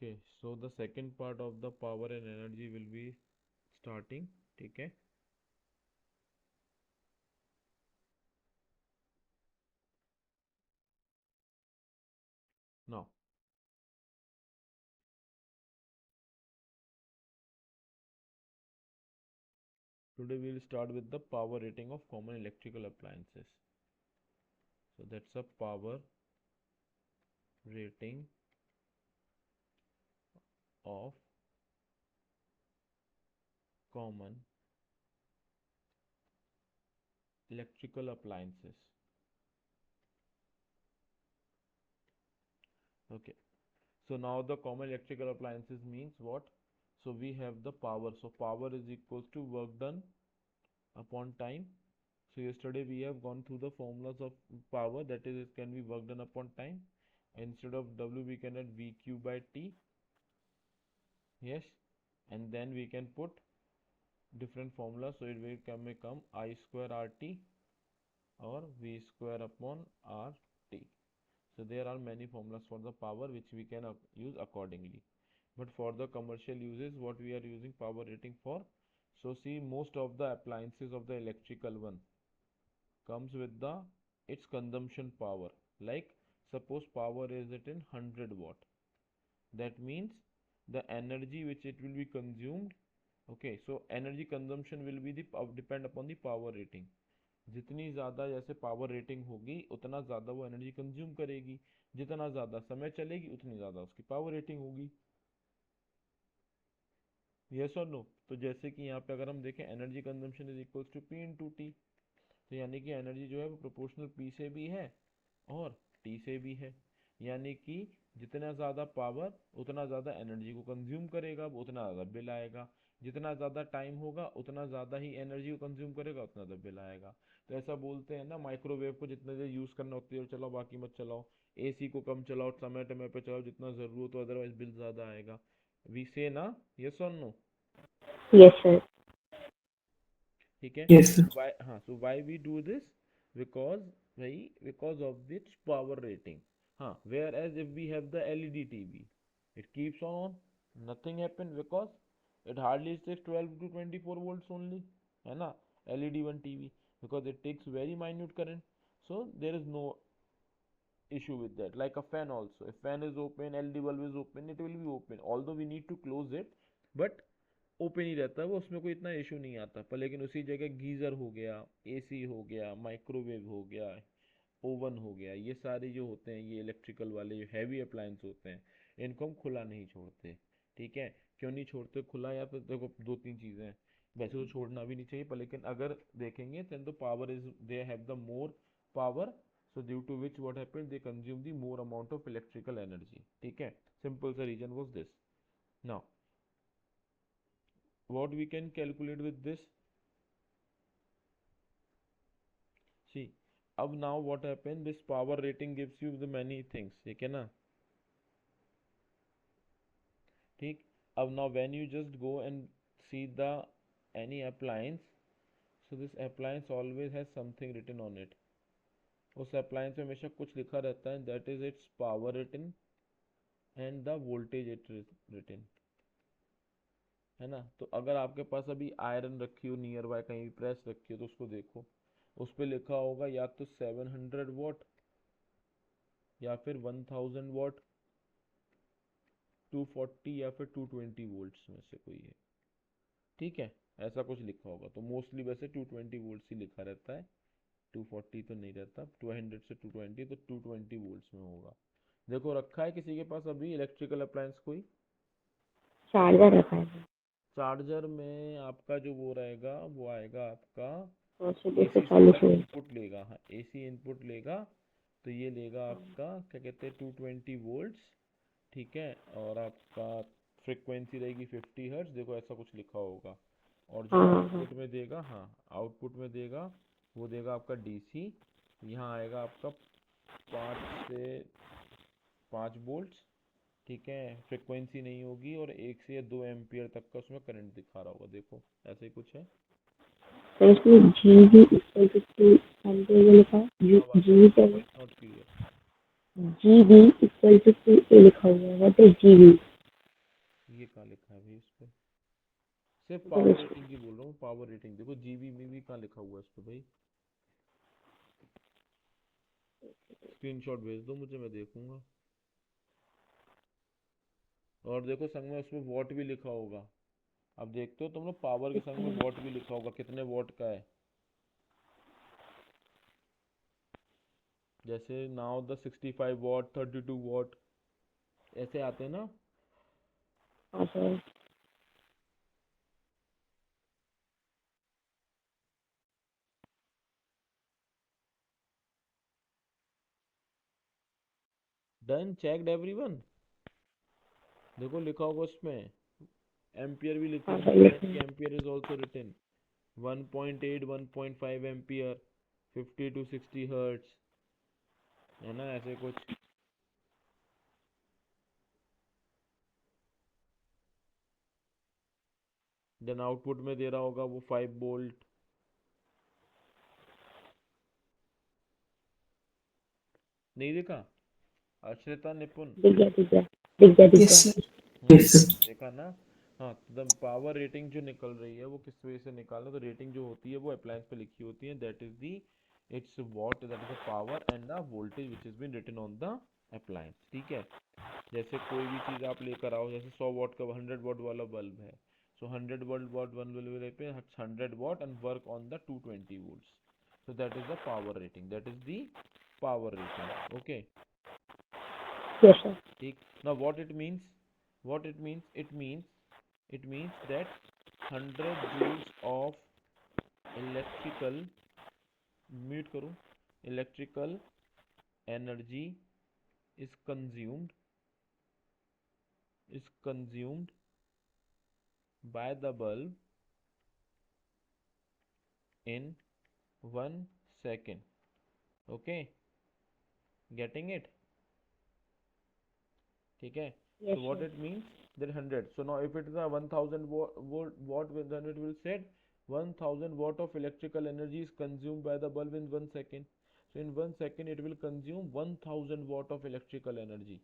Okay, so the second part of the power and energy will be starting. ठीक है. Now, today we will start with the power rating of common electrical appliances. So that's a power rating of common electrical appliances. Okay. So now the common electrical appliances means what? So we have the power. So power is equals to work done upon time. So yesterday we have gone through the formulas of power, that is it can be work done upon time. Instead of W we can add VQ by T. Yes. And then we can put different formulas. So it will come I square RT or V square upon RT. So there are many formulas for the power which we can use accordingly. But for the commercial uses, what we are using power rating for? So see, most of the appliances of the electrical one comes with the its consumption power. Like suppose power is at in 100 watt. That means the energy which it will be consumed. Okay, so energy consumption will be the depend upon the power rating. जितनी ज़्यादा जैसे power rating होगी उतना ज़्यादा वो energy consume करेगी, जितना ज़्यादा समय चलेगी उतनी ज़्यादा उसकी पावर रेटिंग होगी. यस और नो. तो जैसे कि यहाँ पे अगर हम देखें energy consumption is equals to P into T. तो यानी कि एनर्जी जो है वो प्रोपोर्शनल पी से भी है और टी से भी है. यानी कि जितना ज़्यादा पावर उतना ज़्यादा एनर्जी को कंज्यूम करेगा, उतना ज़्यादा बिल आएगा. जितना ज़्यादा टाइम होगा उतना ज़्यादा ही एनर्जी को कंज्यूम करेगा, उतना ज़्यादा बिल आएगा. तो ऐसा बोलते हैं ना, माइक्रोवेव को जितना देर यूज़ करना उतनी देर चलाओ, बाकी मत चलाओ. एसी को कम चलाओ, समय समय पे चलाओ जितना ज़रूरत हो, अदरवाइज बिल ज़्यादा आएगा. वी से ना, यस और नो. Yes, sir. ठीक है. Yes, sir. वाई, हाँ, so why we do this? Because भाई because of this power rating. हाँ, where as if we have the LED TV, it keeps on, nothing happen because it hardly takes 12 to 24 volts only, है ना, LED one TV, because it takes very minute current. So there is no issue with that. Like a fan also, if fan is open, LED bulb is open, it will be open, although we need to close it, but open ही रहता है वो, उसमें कोई इतना issue नहीं आता. पर लेकिन उसी जगह गीज़र हो गया, एसी हो गया, माइक्रोवेव हो गया, ओवन हो गया, ये सारे जो होते हैं, ये इलेक्ट्रिकल वाले जो हैवी अप्लायंस होते हैं, इनको हम खुला नहीं छोड़ते. ठीक है. क्यों नहीं छोड़ते खुला? या तो देखो दो तीन चीज़ें हैं. वैसे तो छोड़ना भी नहीं चाहिए, पर लेकिन अगर देखेंगे then the power is they have the more power. So due to which what happened, they consume the more amount of electrical energy. ठीक है. सिंपल सा reason was this. Now what we can calculate with this? See, अब now what happened, this power rating gives you the many things. ठीक है ना. ठीक. अब now when you just go and see the any appliance, so this appliance always has something written on it. उस appliance में हमेशा कुछ लिखा रहता है, that is its power rating and the voltage it is written, है ना. तो अगर आपके पास अभी आयरन रखी हो नियर बाय, कहीं प्रेस रखी हो, तो उसको देखो, उस पर लिखा होगा या तो 700 वॉट, या फिर 1000 वॉट, 240 या फिर 220 वोल्ट्स में से कोई है. ठीक है. ऐसा कुछ लिखा होगा, तो मोस्टली वैसे 220 वोल्ट्स ही लिखा रहता है. 240 तो नहीं रहता. 200 से 220, तो 220 वोल्ट्स में होगा. देखो रखा है किसी के पास अभी इलेक्ट्रिकल अप्लायंस कोई? चार्जर रखा है चार्जर में आपका जो वो रहेगा वो आएगा आपका 100 से एसी से 40 जब वोल्ट। इनपुट लेगा. हाँ, एसी इनपुट लेगा तो ये लेगा आपका क्या कहते हैं 220 वोल्ट्स. ठीक है. और आपका फ्रिक्वेंसी रहेगी 50 हर्ट्ज. देखो ऐसा कुछ लिखा होगा. और जो हाँ हाँ हाँ। आउटपुट में देगा, हाँ आउटपुट में देगा, वो देगा आपका डीसी. यहाँ आएगा आपका 5 से 5 वोल्ट्स. ठीक है. फ्रिक्वेंसी नहीं होगी और 1 से 2 एम्पियर तक का उसमें करंट दिखा रहा होगा. देखो ऐसे ही कुछ है. तो इसमें जीबी इक्वल टू ये लिखा है आवाज़ जीबी क्या है? Voice not clear. GB equal to लिखा हुआ है, व्हाट इज जीबी? ये कहाँ लिखा है भाई इस पे? सिर्फ मतलब पावर इस- रेटिंग की बोल रहा हूँ, पावर रेटिंग देखो, जीबी में भी कहाँ लिखा हुआ है इस पे भाई? स्क्रीनशॉट भेज दो मुझे, मैं देखूंगा। और देखो संग में उसमें वॉट भी लिखा होगा। अब देखते हो तुम लोग, पावर के संग में वॉट भी लिखा होगा, कितने वॉट का है। जैसे नाउ द 65 वॉट, 32 वॉट, ऐसे आते हैं ना। हाँ सर। Done, checked everyone? देखो लिखा होगा उसमें, एम्पियर भी लिखे हाँ होंगे, सर वॉट लिखे की हैं। Ampere is also written, 1.8 1.5 ampere, 50 to 60 hertz, है ना ऐसे कुछ। देन आउटपुट में दे रहा होगा वो 5 वोल्ट। नहीं देखा? अश्रिता निपुण। दिख गया दिख गया दिख गया दिख Yes, गया। sir. Yes, sir. देखा ना। हाँ, तो द पावर रेटिंग जो निकल रही है वो किस वजह से निकालना, तो रेटिंग जो होती है वो अप्लायंस पे लिखी होती है, that is the, it's watt, that is the power and the voltage which is been written on the appliance, ठीक है। जैसे कोई भी चीज़ आप लेकर आओ, जैसे 100 वॉट का 100 वॉट वाला बल्ब है, सो 100 वॉट वन बल्ब पे 100 what and work on the 220 volts, so that is the power rating, that is the power rating, okay। Yes sir. ठीक, now what it means, what it means, it means that 100 joules of electrical, mute करूँ, electrical energy is consumed by the bulb in 1 second, okay, getting it, ठीक है। Yes So what sir. it means, that 100, so now if it is a 1000 watt, then it will said 1000 watt of electrical energy is consumed by the bulb in 1 second, so in 1 second it will consume 1000 watt of electrical energy,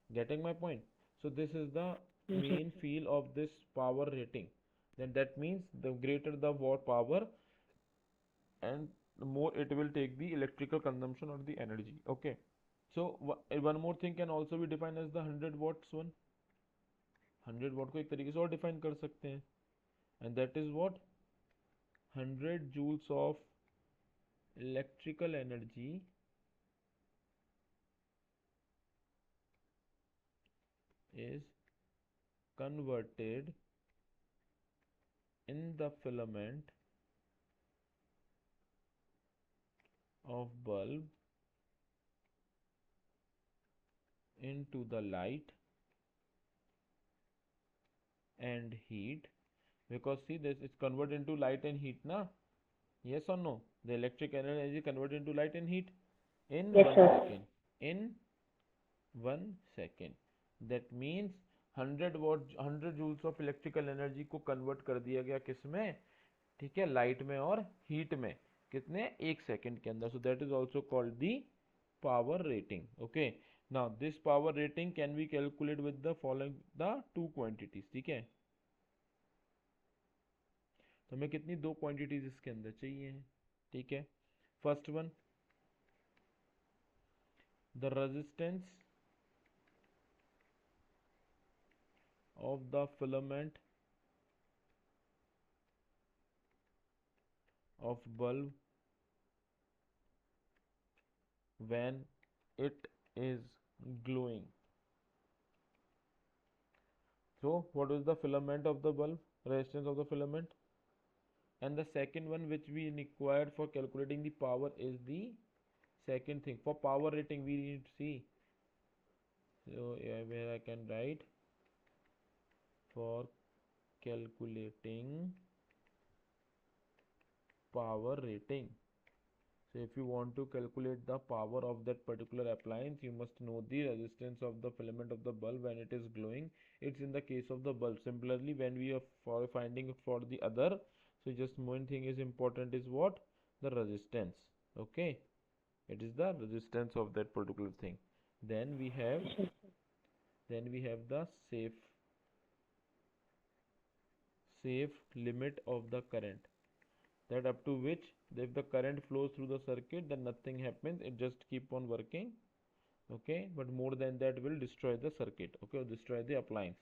getting my point? So this is the yes main sir. feel of this power rating, then that means the greater the watt power, and the more it will take the electrical consumption or the energy, okay। So one more thing can also be defined as the 100 watts one, 100 what को एक तरीके से और define कर सकते हैं, and that is what, 100 joules of electrical energy is converted in the filament of bulb into the light and heat, because see this is converted into light and heat na, yes or no, the electric energy converted into light and heat in yes one sir. second, in 1 second, that means 100 watt 100 joules of electrical energy को convert कर दिया गया किस में, ठीक है, light में और हीट में, कितने, 1 सेकंड के अंदर, so that is also called the power rating, okay. Now this power rating can be calculate with the following the two quantities, ठीक है। तो हमें कितनी, दो क्वांटिटीज इसके अंदर चाहिए, ठीक है। First one, the resistance of the filament of bulb when it is glowing, so what is the filament of the bulb, resistance of the filament, and the second one which we required for calculating the power is the second thing, for power rating we need to see, so yeah, where I can write, for calculating power rating. So if you want to calculate the power of that particular appliance, you must know the resistance of the filament of the bulb when it is glowing. It's in the case of the bulb. Similarly, when we are for finding for the other, so just one thing is important is what? The resistance. Okay, it is the resistance of that particular thing. Then we have, yes sir. then we have the safe. safe limit of the current, that up to which if the current flows through the circuit then nothing happens, it just keep on working. Okay, but more than that will destroy the circuit, okay, or destroy the appliance.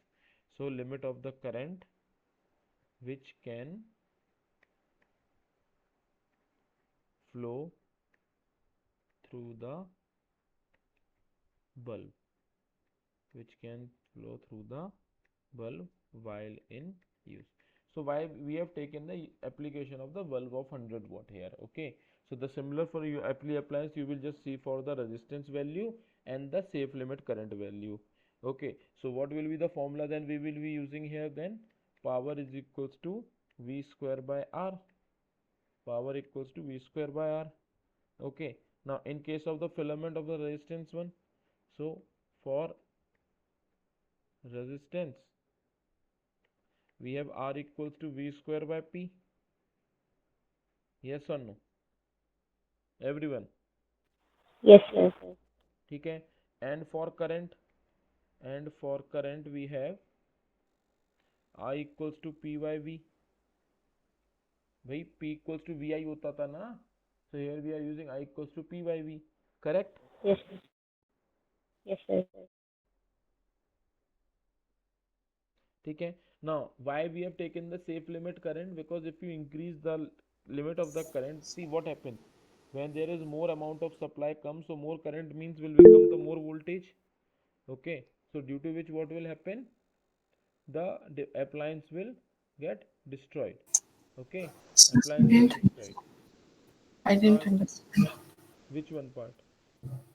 So limit of the current which can flow through the bulb, which can flow through the bulb while in use. So why we have taken the application of the bulb of 100 watt here. Okay, so the similar for your appliance you will just see for the resistance value and the safe limit current value. Okay, so what will be the formula then we will be using here? Then power is equals to V square by R. Power equals to V square by R. Okay, now in case of the filament of the resistance one, so for resistance we have R equals to V square by P. Yes or no, everyone? Yes, sir. ठीक है. And for current, we have I equals to P by V. भाई P equals to VI होता था ना, so here we are using I equals to P by V. Correct? Yes, sir. Yes, sir. ठीक है. Now why we have taken the safe limit current? Because if you increase the limit of the current, see what happens when there is more amount of supply comes, so more current means will become the more voltage. Okay, so due to which what will happen, the appliance will get destroyed. Okay, I appliance get didn't, destroyed. I Now didn't understand which one part?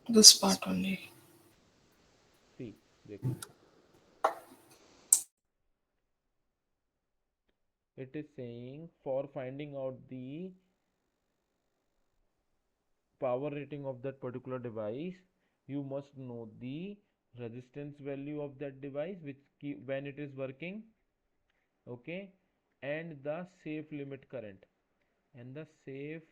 this part only. See, देखो, it is saying for finding out the power rating of that particular device, you must know the resistance value of that device which when it is working. Okay, and the safe limit current, and the safe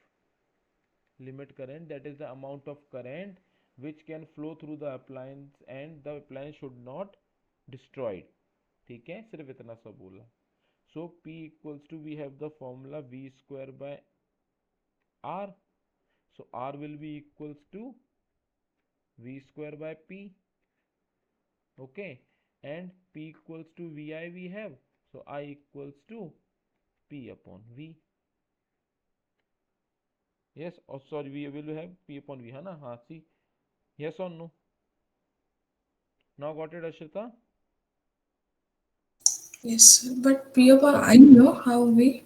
limit current, that is the amount of current which can flow through the appliance and the appliance should not destroyed. ठीक है, सिर्फ इतना सा बोला. So P equals to, we have the formula V square by R. So R will be equals to V square by P. Okay, and P equals to VI we have, so I equals to P upon V. Yes, or sorry, we will have P upon V, है ना? हाँ, see, yes or no? Now got it, Ashrita? Yes, sir. But P upon I know how we.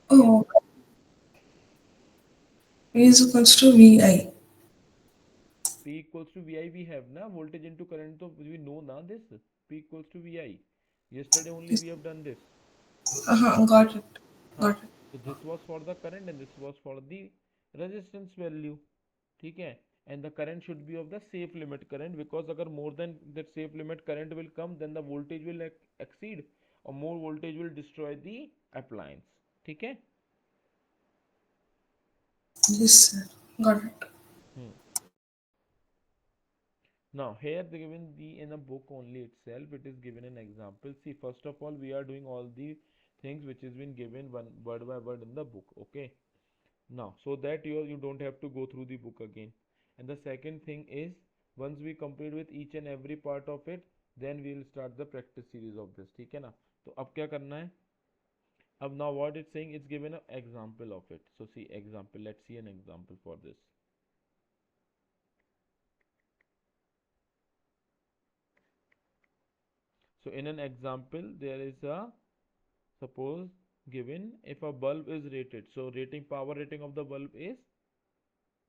Yes, Oh, P is equals to VI. P equals to VI we have na, voltage into current, so we know na this. P equals to VI. Yesterday only Yes. we have done this. Got it. हाँ, Got it. so this was for the current and this was for the resistance value. ठीक है, and the current should be of the safe limit current, because अगर more than that safe limit current will come, then the voltage will exceed, or more voltage will destroy the appliance. ठीक है. Yes, sir. Got it. Hmm. Now here they given the in a book only itself, it is given an example. See, first of all we are doing all the things which has been given one word by word in the book. Okay, now so that you don't have to go through the book again. And the second thing is, once we complete with each and every part of it, then we will start the practice series of this. ठीक है ना? तो अब क्या करना है? अब now what it's saying, it's given an example of it. So see example, let's see an example for this. So in an example there is a, suppose given, if a bulb is rated, so rating, power rating of the bulb is,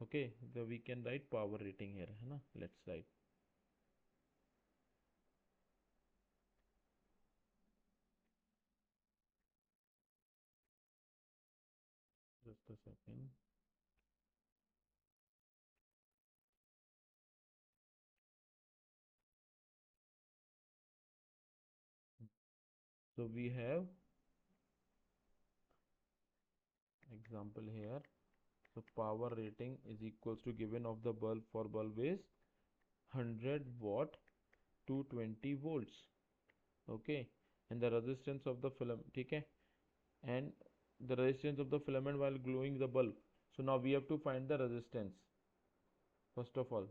okay, the we can write power rating here, है ना? Let's write just a second. So we have example here. So power rating is equals to, given of the bulb, for bulb is 100 watt 220 volts. Okay, and the resistance of the film, ठीक है, and the resistance of the filament while glowing the bulb. So now we have to find the resistance first of all.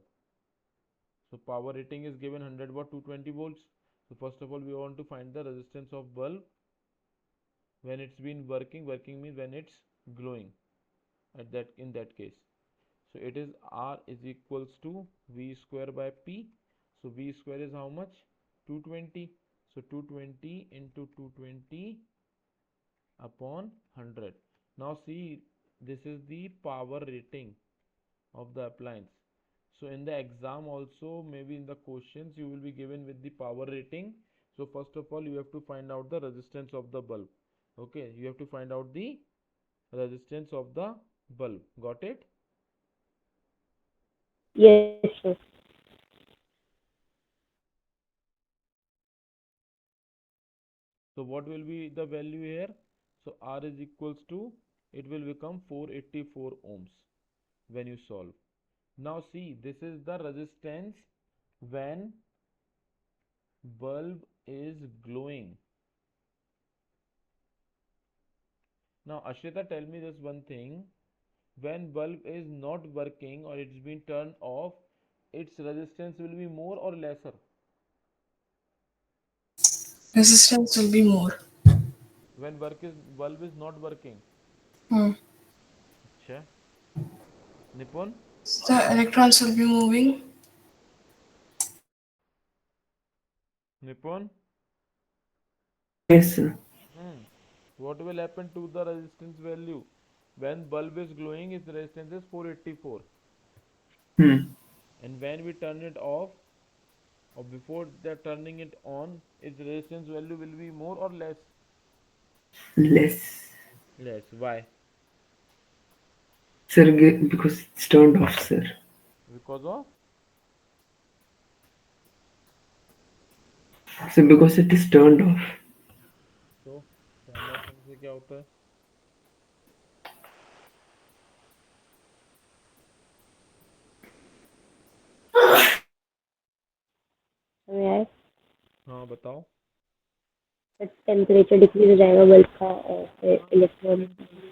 So power rating is given 100 watt 220 volts. So first of all we want to find the resistance of bulb when it's been working means when it's glowing at that in that case. So it is R is equals to V square by P. So V square is how much? 220. So 220 into 220 upon 100. Now see, this is the power rating of the appliance. So in the exam also, maybe in the questions you will be given with the power rating. So first of all you have to find out the resistance of the bulb. Okay, you have to find out the resistance of the bulb. Got it? Yes, sir. So what will be the value here? So R is equals to, it will become 484 ohms when you solve. Now see, this is the resistance when bulb is glowing. Now Ashrita, tell me this one thing. When bulb is not working or it's been turned off, its resistance will be more or lesser? Resistance will be more. When bulb is not working. Hmm. अच्छा, Nipun? The electrons will be moving. Nipun? Yes, sir. Hmm. What will happen to the resistance value? When bulb is glowing, its resistance is 484. Hmm. And when we turn it off, or before the turning it on, its resistance value will be more or less? Less. Less. Why? Sir, because it's turned off, sir. Because of? So because it is turned off. तो turn off होने से क्या होता है? हमें यार हाँ बताओ. टेम्परेचर डिक्रीज हो जाएगा बल्ब का और फिर हाँ इलेक्ट्रॉन का. सिंपल.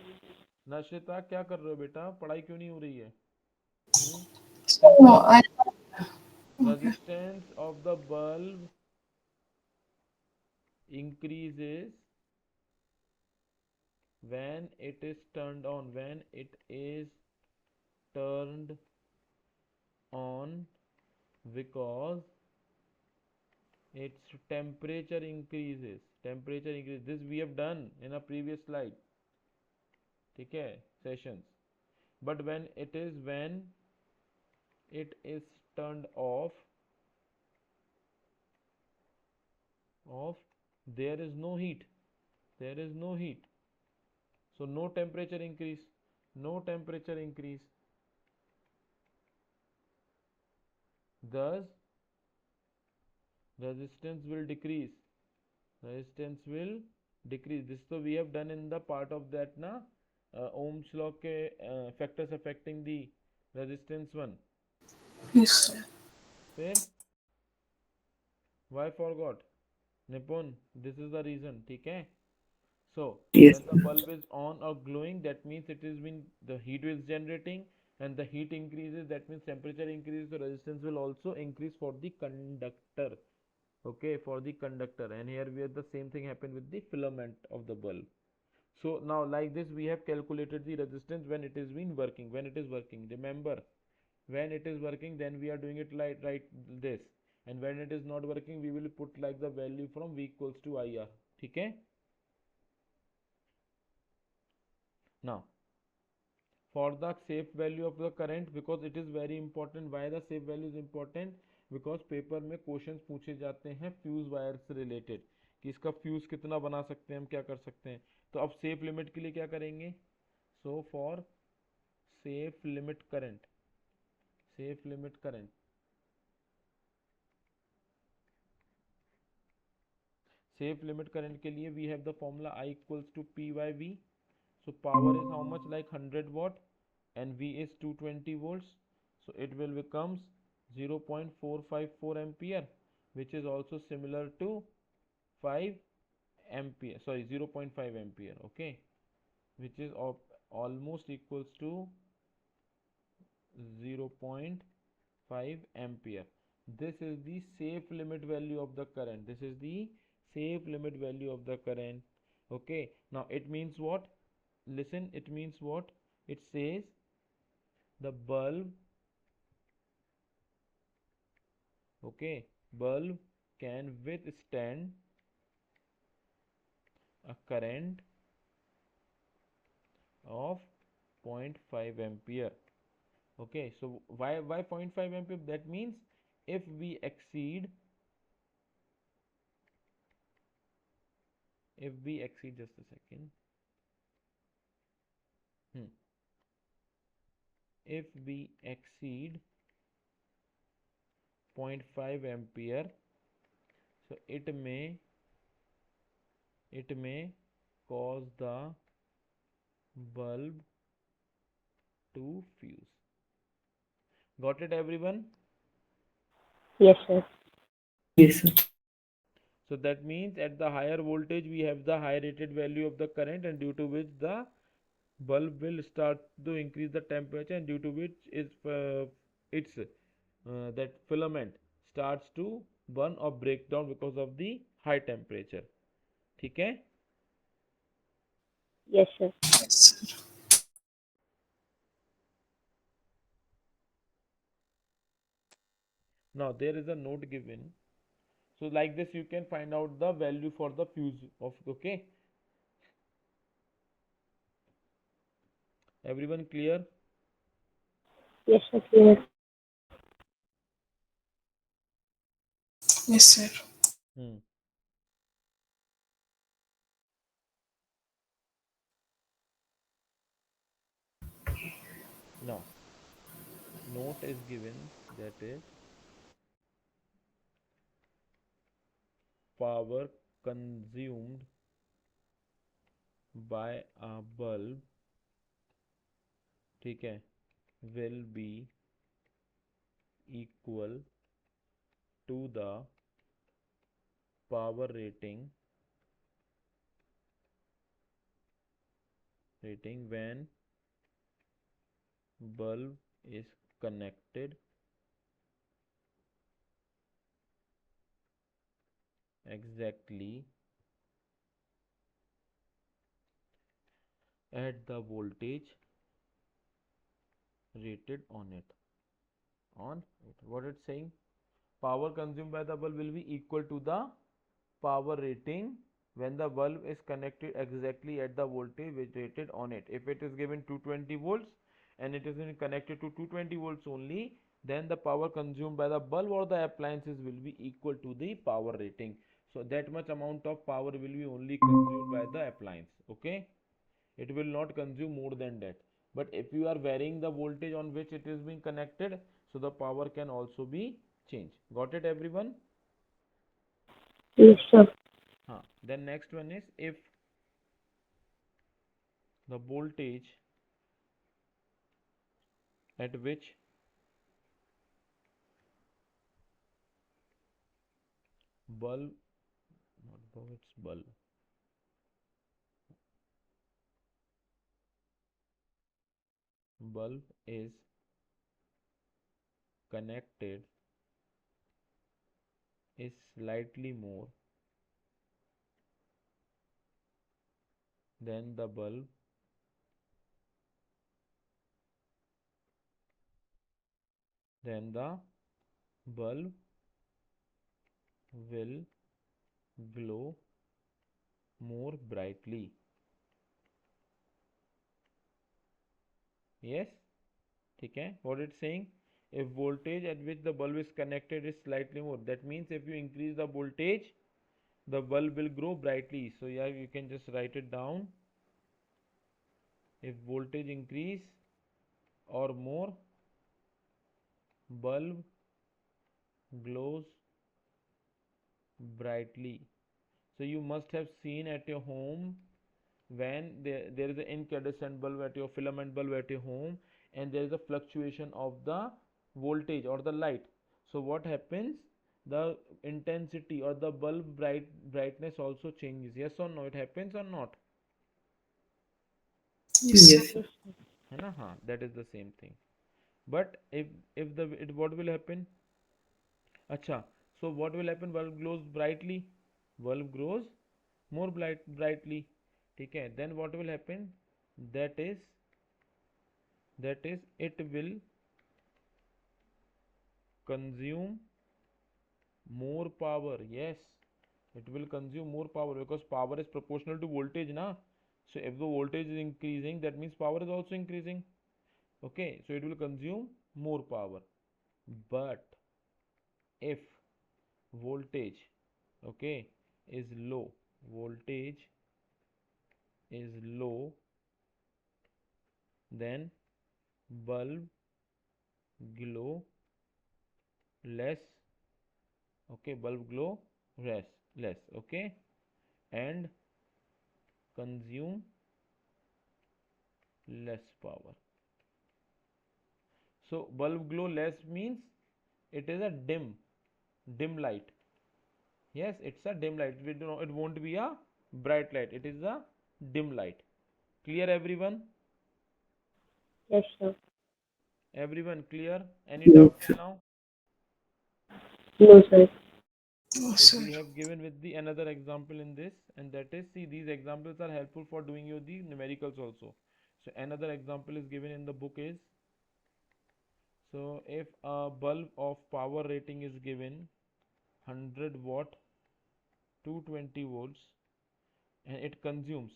नश्रिता क्या कर रहे हो बेटा? पढ़ाई क्यों नहीं हो रही है? No, simple. I. Okay. Resistance of the bulb increases when it is turned on. When it is turned on, because its temperature increases. Temperature increases. This we have done in a previous slide. ठीक है? Sessions. But when it is turned off, there is no heat. There is no heat. So no temperature increase. No temperature increase. Thus resistance will decrease. Resistance will decrease. This so we have done in the part of that na Ohm's law के factors affecting the resistance one. Yes, sir. फिर why forgot? Nipun, this is the reason. ठीक है? So Yes, when the bulb is on or glowing, that means it is been the heat is generating, and the heat increases. That means temperature increases. The resistance will also increase for the conductor. Okay, for the conductor. And here we have the same thing happen with the filament of the bulb. So now like this we have calculated the resistance when it is been working. When it is working, remember, when it is working then we are doing it like right this, and when it is not working we will put like the value from V equals to IR. ठीक है? Now for the safe value of the current, because it is very important. Why the safe value is important? Because paper में questions पूछे जाते हैं fuse wire से related, कि इसका fuse कितना बना सकते हैं, हम क्या कर सकते हैं. तो अब सेफ लिमिट के लिए क्या करेंगे? So for safe limit current, safe limit current, safe limit current के लिए we have the formula I equals to P by V. So power is how much? Like 100 watt, and V is 220 volts. So it will becomes 0.454 ampere, which is also similar to 5 ampere, sorry, 0.5 ampere, okay, which is of almost equals to 0.5 ampere. This is the safe limit value of the current. This is the safe limit value of the current. Okay, now it means what? Listen, it means what? It says the bulb, okay, bulb can withstand a current of 0.5 ampere. Okay, so why 0.5 ampere? That means if we exceed, just a second, hmm, if we exceed 0.5 ampere, so it may cause the bulb to fuse. Got it, everyone? Yes, sir. Yes, sir. So that means at the higher voltage we have the high rated value of the current, and due to which the bulb will start to increase the temperature, and due to which is its that filament starts to burn or break down because of the high temperature. ठीक है? Yes, sir. Yes, sir. Now there is a note given. So like this you can find out the value for the fuse of, okay? Everyone clear? Yes, sir. Clear. Yes, sir. Hmm. Now note is given, that is power consumed by a bulb, ठीक है, will be equal to the power rating when bulb is connected exactly at the voltage rated on it. What it's saying? Power consumed by the bulb will be equal to the power rating when the bulb is connected exactly at the voltage which rated on it. If it is given 220 volts and it is connected to 220 volts only, then the power consumed by the bulb or the appliances will be equal to the power rating. So that much amount of power will be only consumed by the appliance. Okay, it will not consume more than that. But if you are varying the voltage on which it is being connected, so the power can also be changed. Got it, everyone? Yes, sir. Then next one is, if the voltage at which bulb, not bulb, it's bulb is connected is slightly more than the bulb, then the bulb will glow more brightly. Yes, ठीक है? What it's saying? If voltage at which the bulb is connected is slightly more, that means if you increase the voltage, the bulb will grow brightly. So yeah, you can just write it down. If voltage increase or more, bulb glows brightly. So you must have seen at your home when there is an incandescent bulb at your filament bulb at your home, and there is a fluctuation of the voltage or the light. So what happens? the intensity or the bulb brightness also changes. Yes or no? It happens or not? Yes, sir. Yes, sir. Yes, sir. है ना? हाँ, that is the same thing. But if the it what will happen? अच्छा, so what will happen? Bulb glows brightly. Bulb grows more brightly. ठीक है? Then what will happen? That is it will consume more power. Yes, it will consume more power because power is proportional to voltage na. So if the voltage is increasing, that means power is also increasing. Okay, so it will consume more power. But if voltage, okay, is low, voltage is low, then bulb glow less. Okay, bulb glow less. Okay, and consume less power. So bulb glow less means it is a dim light. Yes, it's a dim light. We do not, it won't be a bright light. It is a dim light. Clear, everyone? Yes, sir. Everyone clear? Any Yes, doubt till sir. now? No, sir. No, So sir. we have given with the another example in this, and that is, see, these examples are helpful for doing you the numericals also. So another example is given in the book is, so if a bulb of power rating is given 100 watt 220 volts, and it consumes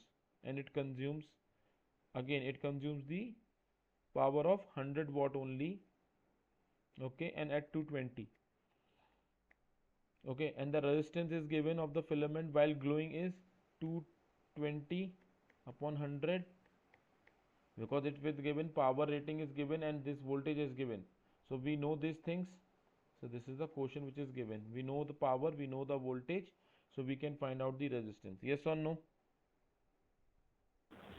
again, it consumes the power of 100 watt only. Okay, and at 220. Okay, and the resistance is given of the filament while glowing is 220 upon 100, because it with given power rating is given and this voltage is given. So we know these things. So this is the question which is given. We know the power, we know the voltage, so we can find out the resistance. Yes or no?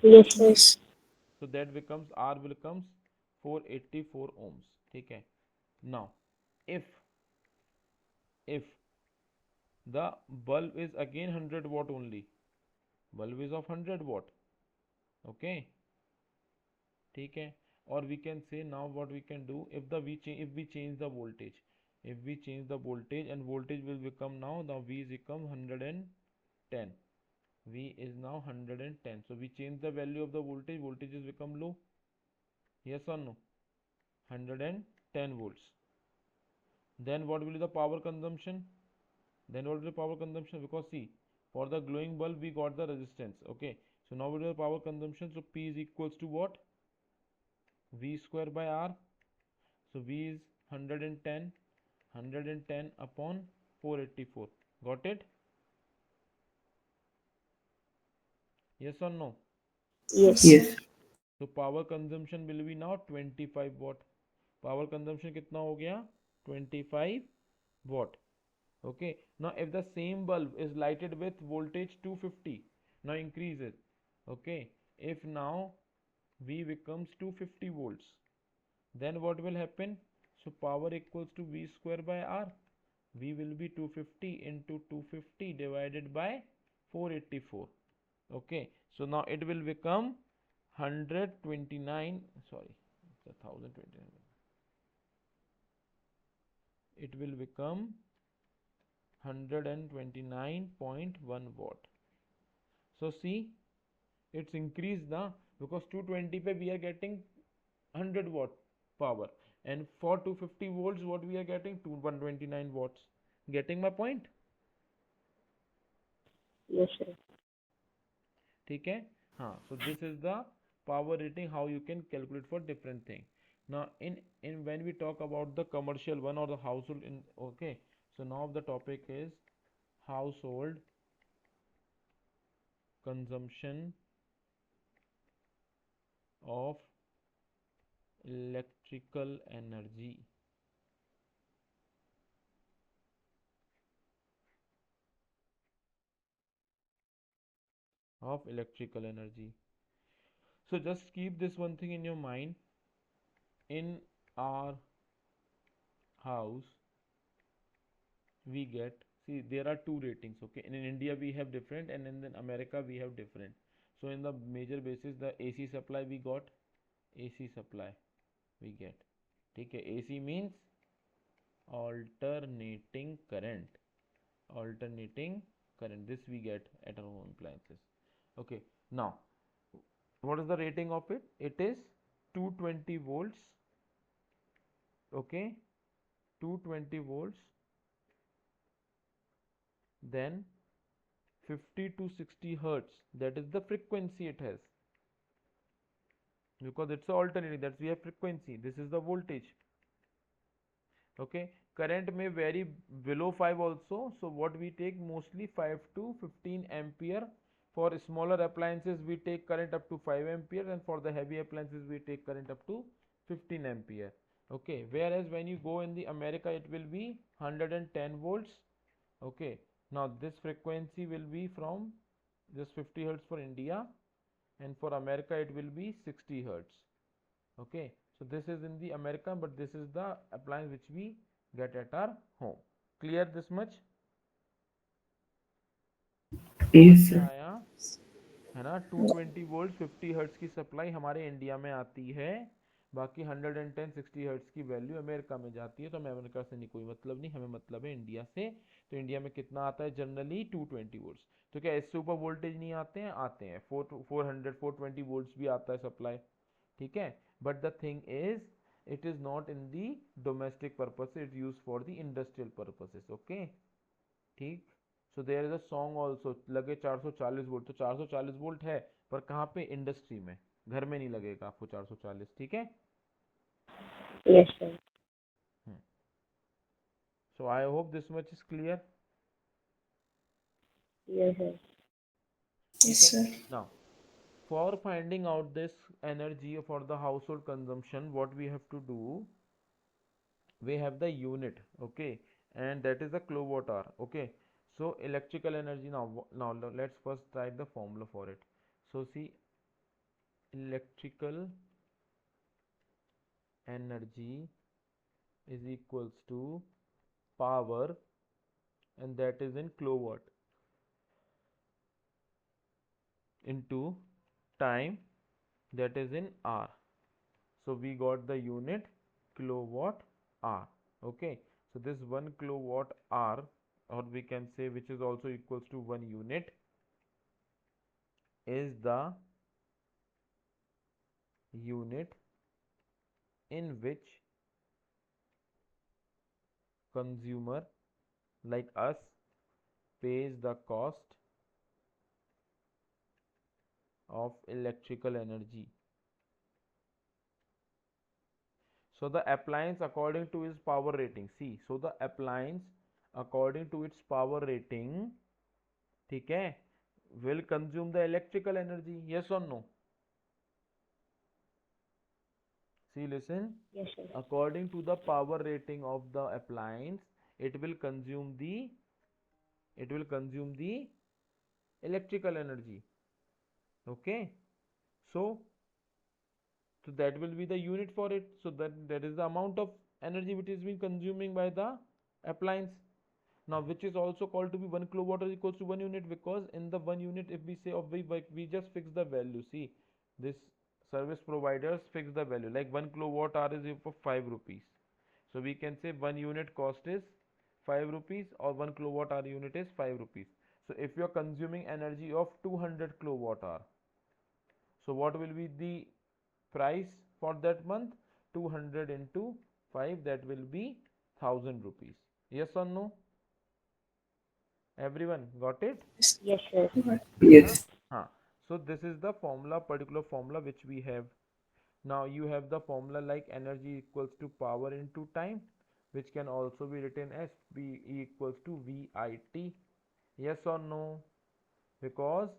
Yes, sir. Yes. So that becomes R becomes 484 ohms. Okay. Now, if the bulb is again 100 watt only, bulb is of 100 watt. Okay. Okay. Or we can say, now what we can do, if we change the voltage, if we change the voltage, and voltage will become, now V is become 110. V is now 110. So we change the value of the voltage is become low. Yes or no? 110 volts. Then what will be the power consumption? Then what will be the power consumption? Because see, for the glowing bulb we got the resistance. Okay. So now what will be the power consumption? So P is equals to what? V square by R. So V is 110 upon 484. Got it? Yes or no? Yes, Yes, sir. sir. Yes. So power consumption will be now 25 watt. Power consumption कितना हो गया? 25 watt. Okay. Now if the same bulb is lighted with voltage 250, now increases. Okay. If now V becomes 250 volts, then what will happen? So power equals to V square by R. V will be 250 into 250 divided by 484. Okay, so now it will become 129, sorry, it's 1029. It will become 129.1 watt. So see, it's increased now, because 220 pe we are getting 100 watt power, and for 250 volts what we are getting, 129 watts. Getting my point? Yes, sir. ठीक है? हाँ, so this is the power rating, how you can calculate for different thing. Now in when we talk about the commercial one or the household in, okay, so now the topic is household consumption of electrical energy. Of electrical energy. So just keep this one thing in your mind. In our house, we get, see there are two ratings, okay, in India we have different and in then America we have different. So in the major basis the AC supply we got, AC supply we get, ठीक है, AC means alternating current, alternating current, this we get at our home appliances. Okay, now what is the rating of it? It is 220 volts, okay, 220 volts, then 50 to 60 hertz, that is the frequency it has, because it's alternating, that's we have frequency, this is the voltage. Okay, current may vary below 5 also, so what we take mostly 5 to 15 ampere. For smaller appliances we take current up to 5 ampere, and for the heavy appliances we take current up to 15 ampere. Okay, whereas when you go in the America it will be 110 volts. Okay, now this frequency will be from just 50 hertz for India, and for America it will be 60 hertz. Okay, so this is in the America, but this is the appliance which we get at our home. Clear this much? समझ Yes, में sir. आया है ना? 220 volt 50 hertz की supply हमारे India में आती है, बाकी 110 60 हर्ट्ज की वैल्यू अमेरिका में जाती है। तो हमें अमेरिका से नहीं कोई मतलब नहीं, हमें मतलब है इंडिया से। तो इंडिया में कितना आता है जनरली? 220 वोल्ट्स। तो क्या इससे ऊपर वोल्टेज नहीं आते हैं? आते हैं, 420 वोल्ट्स भी आता है सप्लाई, ठीक है। But the thing is it is not in the domestic purpose, it use for the industrial purposes. Okay, ठीक। So there is a song also, लगे 440 वोल्ट, तो 440 वोल्ट है पर कहाँ पे? इंडस्ट्री में, घर में नहीं लगेगा आपको 440, ठीक है। Yes, sir. So I hope this much is clear. Yes, sir. Yes, ठीक है, sir. Now for finding out this energy for the household consumption, what we have to do, we have the unit, okay, and that is the kilowatt hour. Okay, so electrical energy, now let's first write the formula for it. So see, electrical energy is equals to power, and that is in kilowatt, into time, that is in hour. So we got the unit kilowatt hour. Okay, so this 1 kilowatt hour, or we can say which is also equals to 1 unit, is the unit in which consumer like us pays the cost of electrical energy. So the appliance according to its power rating, see, so the appliance according to its power rating, ठीक है, will consume the electrical energy, yes or no? See, listen, Yes, sir. according to the power rating of the appliance, it will consume the, it will consume the electrical energy. Okay, so so that will be the unit for it, so that is the amount of energy which is being consuming by the appliance. Now which is also called to be 1 kilowatt is equals to 1 unit, because in the 1 unit if we say of we just fix the value. See, this service providers fix the value, like 1 kilowatt hour is for 5 rupees, so we can say 1 unit cost is 5 rupees, or 1 kilowatt hour unit is 5 rupees. So if you are consuming energy of 200 kilowatt hour, so what will be the price for that month? 200 into 5, that will be 1000 rupees. Yes or no? Everyone got it? Yes. Yes, sir. Right. है ना? Yes. हाँ, so this is the formula, particular formula which we have. Now you have the formula like energy equals to power into time, which can also be written as P equals to VIT. Yes or no? Because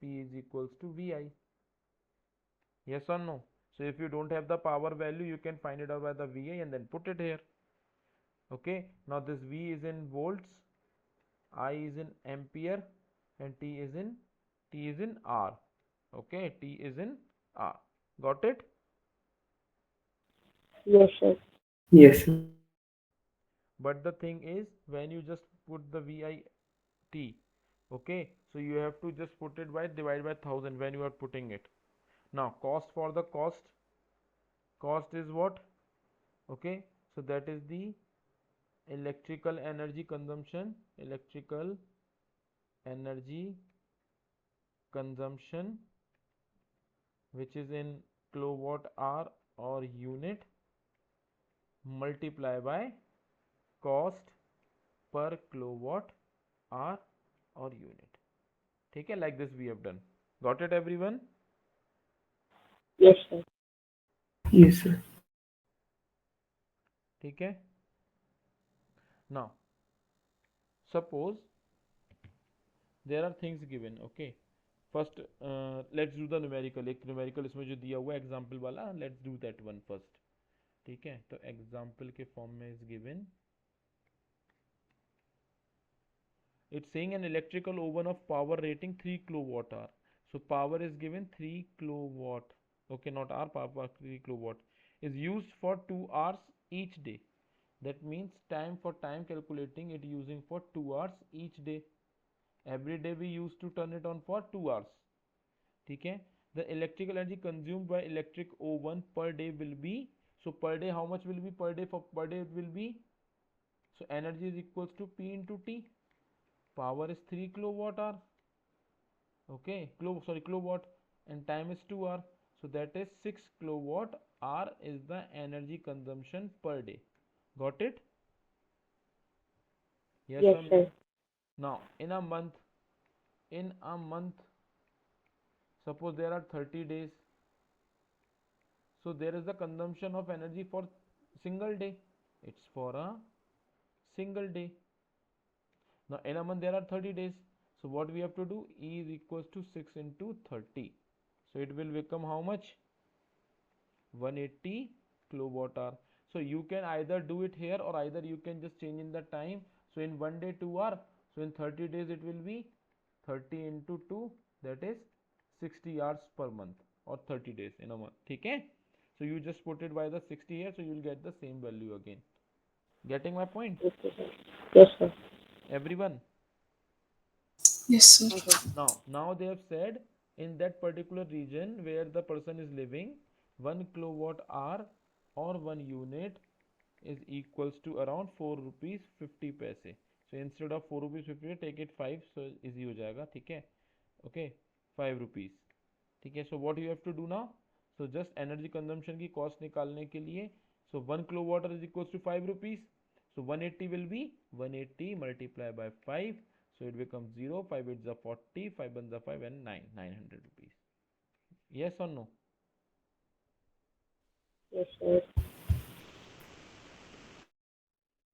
P is equals to VI. Yes or no? So if you don't have the power value, you can find it out by the VI and then put it here. Okay, now this V is in volts, I is in ampere, and T is in R. Okay, T is in R. Got it? Yes, sir. Yes, sir. But the thing is, when you just put the VIT, okay, so you have to just put it by divide by 1000 when you are putting it. Now cost for the cost is what? Okay, so that is the electrical energy consumption, electrical energy consumption, which is in kilowatt hour or unit, multiply by cost per kilowatt hour or unit. ठीक है, like this we have done. Got it everyone? Yes, sir. Yes, sir. ठीक है. Now suppose there are things given. Okay, first let's do the numerical. एक numerical इसमें जो दिया हुआ है example वाला, let's do that one first. ठीक है, तो example के form में is given. It's saying an electrical oven of power rating 3 kilowatt hour. So power is given 3 kilowatt. Okay, not hour, power 3 kilowatt is used for 2 hours each day. That means time for time calculating it using for 2 hours each day. Every day we used to turn it on for 2 hours. ठीक है. The electrical energy consumed by electric oven per day will be, so per day how much will be per day? For per day it will be, so energy is equals to P into T. Power is 3 kilowatt hour. Okay, kilowatt, and time is 2 hour, so that is 6 kilowatt hour is the energy consumption per day. Got it? Yes Yes, or no? sir. Now in a month, suppose there are 30 days, so there is the consumption of energy for single day. It's for a single day. Now in a month there are 30 days, so what we have to do? E is equals to 6 into 30, so it will become how much? 180 kilowatt hour. So you can either do it here, or either you can just change in the time. So in 1 day 2 hour, so in 30 days it will be 30 into 2, that is 60 hours per month, or 30 days in a month. Okay, so you just put it by the 60 here, so you will get the same value again. Getting my point, Okay, sir. Yes, sir. everyone? Yes, sir. Okay. Now they have said in that particular region where the person is living, 1 kilowatt hour or 1 unit is equals to around 4 rupees 50 पैसे. So instead of 4 rupees 50 take it 5, so easy हो जाएगा. ठीक है, okay, 5 rupees. ठीक है, so what you have to do now? So just energy consumption की cost निकालने के लिए, so 1 kilowatt is equals to 5 rupees, so 180 will be 180 multiplied by 5, so it becomes 0, 5 8 is 40, 5 1 is 5, and 900 rupees. Yes or no? Yes, sir.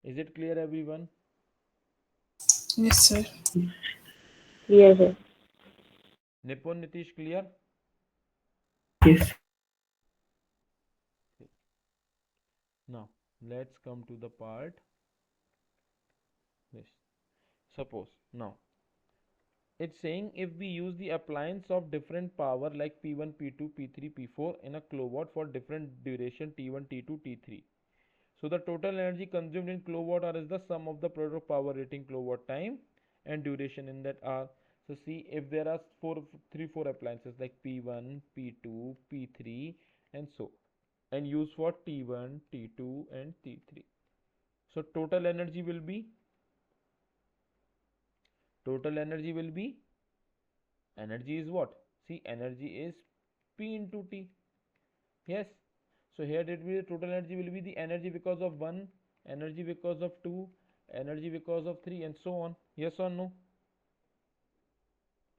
Is it clear everyone? Yes, sir. Clear, sir. Nipun, Nitish, clear? Yes. Now let's come to the part this. Suppose now it's saying if we use the appliance of different power like P1 P2 P3 P4 in a kilowatt for different duration T1 T2 T3, so the total energy consumed in kilowatt hour is the sum of the product of power rating, kilowatt time, and duration in that hour. So see, if there are 4 appliances like P1 P2 P3 and so, and use for T1 T2 and T3, so total energy will be energy is what? See, energy is P into T. Yes. So here it will be the total energy will be the energy because of 1, energy because of 2, energy because of 3, and so on. Yes or no?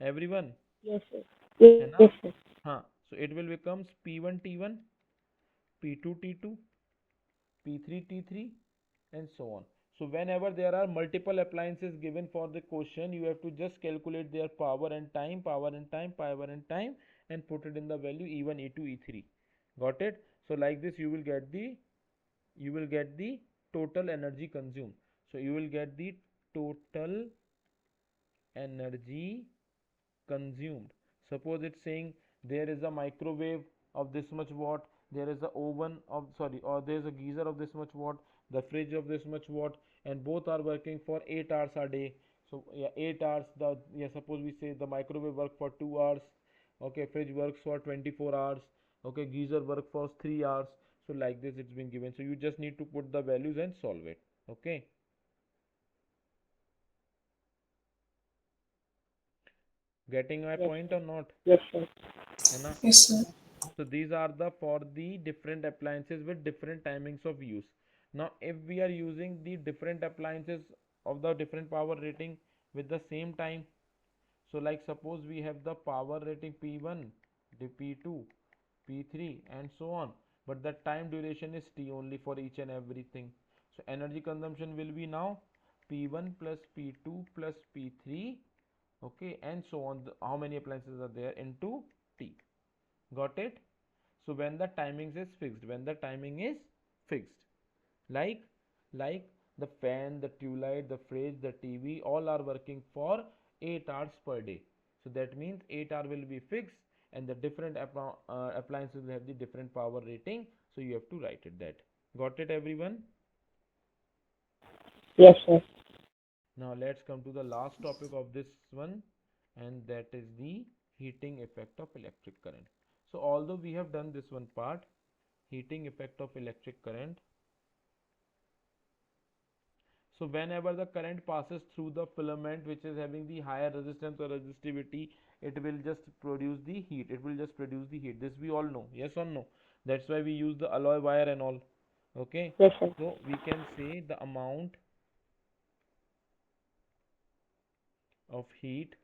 Everyone? Yes, sir. है Yes, ना? sir. हाँ. So it will becomes P1 T1, P2 T2, P3 T3, and so on. So whenever there are multiple appliances given for the question, you have to just calculate their power and time, power and time, power and time, and put it in the value E1, E2, E3. Got it? So like this you will get the total energy consumed. So you will get the total energy consumed. Suppose it's saying there is a microwave of this much watt, there is a oven of, sorry, or there is a geyser of this much watt, the fridge of this much watt, and both are working for 8 hours a day. So yeah, 8 hours, suppose we say the microwave work for 2 hours, okay, fridge works for 24 hours, okay, geyser work for 3 hours. So like this it's been given, so you just need to put the values and solve it. Okay, getting my Yes, point sir. or not? Yes, sir. है ना? Yes, sir. So these are the for the different appliances with different timings of use. Now if we are using the different appliances of the different power rating with the same time, so like suppose we have the power rating P1, the P2, P3 and so on, but the time duration is T only for each and everything. So energy consumption will be now P1 plus P2 plus P3, okay, and so on. How many appliances are there into T? Got it? So when the timings is fixed, when the timing is fixed, like like the fan, the tube light, the fridge, the TV, all are working for 8 hours per day. So that means 8 hour will be fixed, and the different appliances will have the different power rating. So you have to write it that. Got it, everyone? Yes, sir. Now let's come to the last topic of this one, and that is the heating effect of electric current. So although we have done this one part, heating effect of electric current. So whenever the current passes through the filament which is having the higher resistance or resistivity, it will just produce the heat. It will just produce the heat. This we all know. Yes or no? That's why we use the alloy wire and all. Okay. Yes, sir. So we can say the amount of heat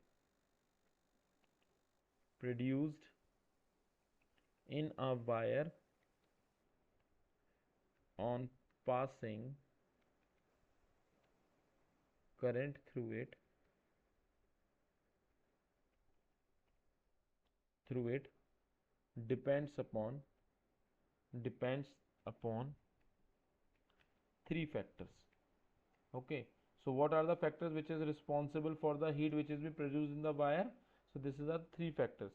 produced in a wire on passing current through it depends upon depends upon three factors. Okay, so what are the factors which is responsible for the heat which is being produced in the wire? So this is the three factors.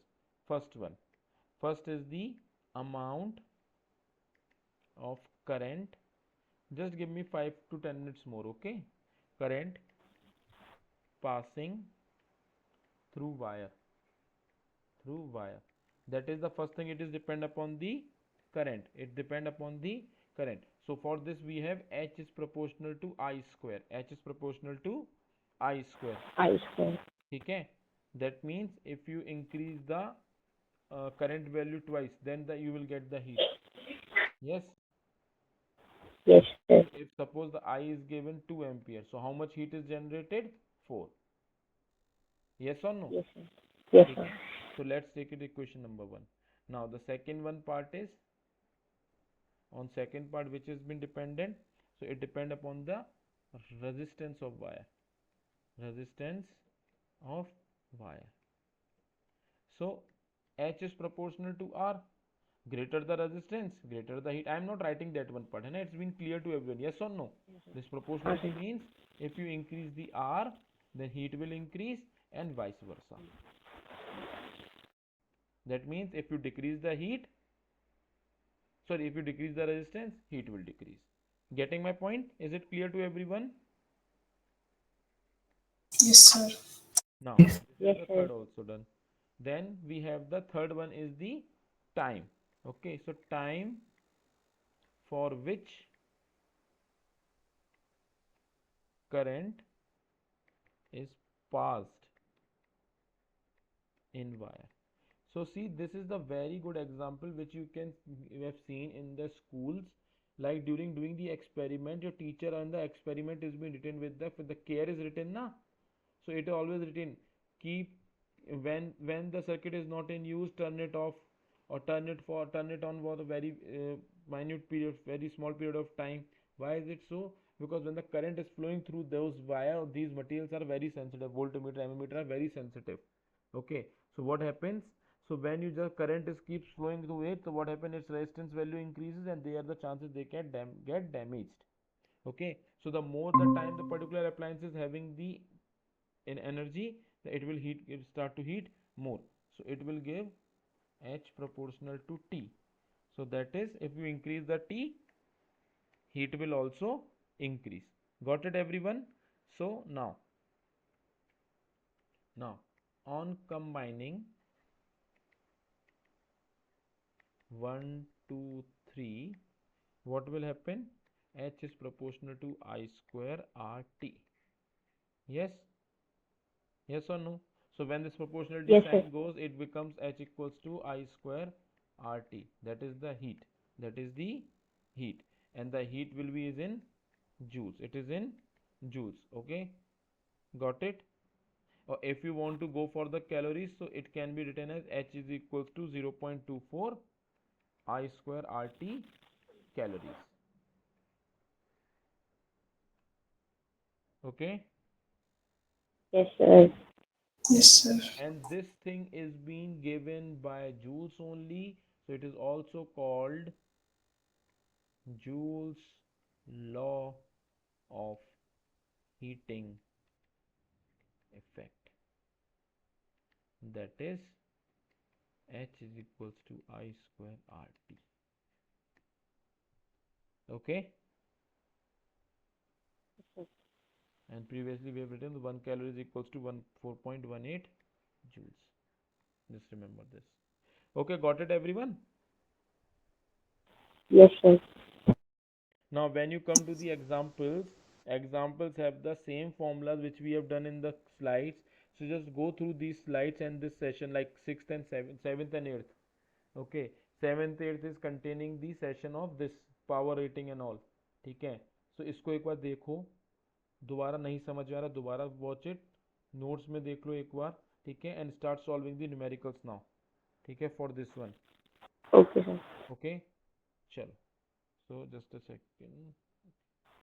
First is the amount of current. Just give me 5 to 10 minutes more. Okay, current passing through wire that is the first thing. It is depend upon the current. It depend upon the current. So for this we have H is proportional to I square. H is proportional to I square. I square. ठीक है? That means if you increase the current value twice, then you will get the heat. Yes. Yes, sir. So if suppose the I is given 2 ampere, so how much heat is generated? 4. Yes or no? Yes, sir. Yes, ठीक sir. है? So let's take it equation number 1. Now the second one part is on second part which has been dependent. So it depend upon the resistance of wire. Resistance of wire. So H is proportional to R. Greater the resistance, greater the heat. I am not writing that one part, and it's been clear to everyone. Yes or no? This proportionality Okay. means if you increase the R, then heat will increase, and vice versa. That means if you decrease the heat, sorry, if you decrease the resistance, heat will decrease. Getting my point? Is it clear to everyone? Yes, sir. Now, Yes. this is Yes, the sir. third also done. Then we have the third one is the time. Okay, so time for which current is passed in wire. So see, this is the very good example which you have seen in the schools. Like during doing the experiment, your teacher and the experiment is being written with the care is written na. So it is always written keep when the circuit is not in use, turn it off or turn it on for a very minute period, very small period of time. Why is it so? Because when the current is flowing through those wire, these materials are very sensitive. Voltmeter, ammeter are very sensitive. Okay, so what happens? So when you just current is keeps flowing through it, so what happens? Its resistance value increases, and there are the chances they can get damaged. Okay, so the more the time the particular appliance is having the in energy, it will start to heat more. So it will give H proportional to T. So that is, if you increase the T, heat will also increase. Got it, everyone? So now on combining 1 2 3, what will happen? H is proportional to I square RT. Yes, yes or no? So when this proportionality Yes, sir. sign goes, it becomes H equals to I square RT. That is the heat. That is the heat. And the heat will be is in joules. It is in joules. Okay, got it? Or if you want to go for the calories, so it can be written as H is equals to 0.24 I square RT calories. Okay, Yes, sir. Yes, sir. and this thing is being given by joules only, so it is also called Joule's law of heating effect. That is H is equals to I square RT. Okay, and previously we have written 1 calorie is equals to 4.18 joules. Just remember this. Okay, got it, everyone? Yes, sir. Now when you come to the examples, examples have the same formulas which we have done in the slides. So just go through these slides and this session, like 6th and 7th and 8th. Okay, 7th 8th is containing the session of this power rating and all. ठीक है, so इसको एक बार देखो, दोबारा नहीं समझ में आ रहा दोबारा वॉच इट, नोट्स में देख लो एक बार, ठीक है, and start solving the numericals now, ठीक है, for this one. Okay, sir. Okay, चलो, सो जस्ट अ सेकेंड.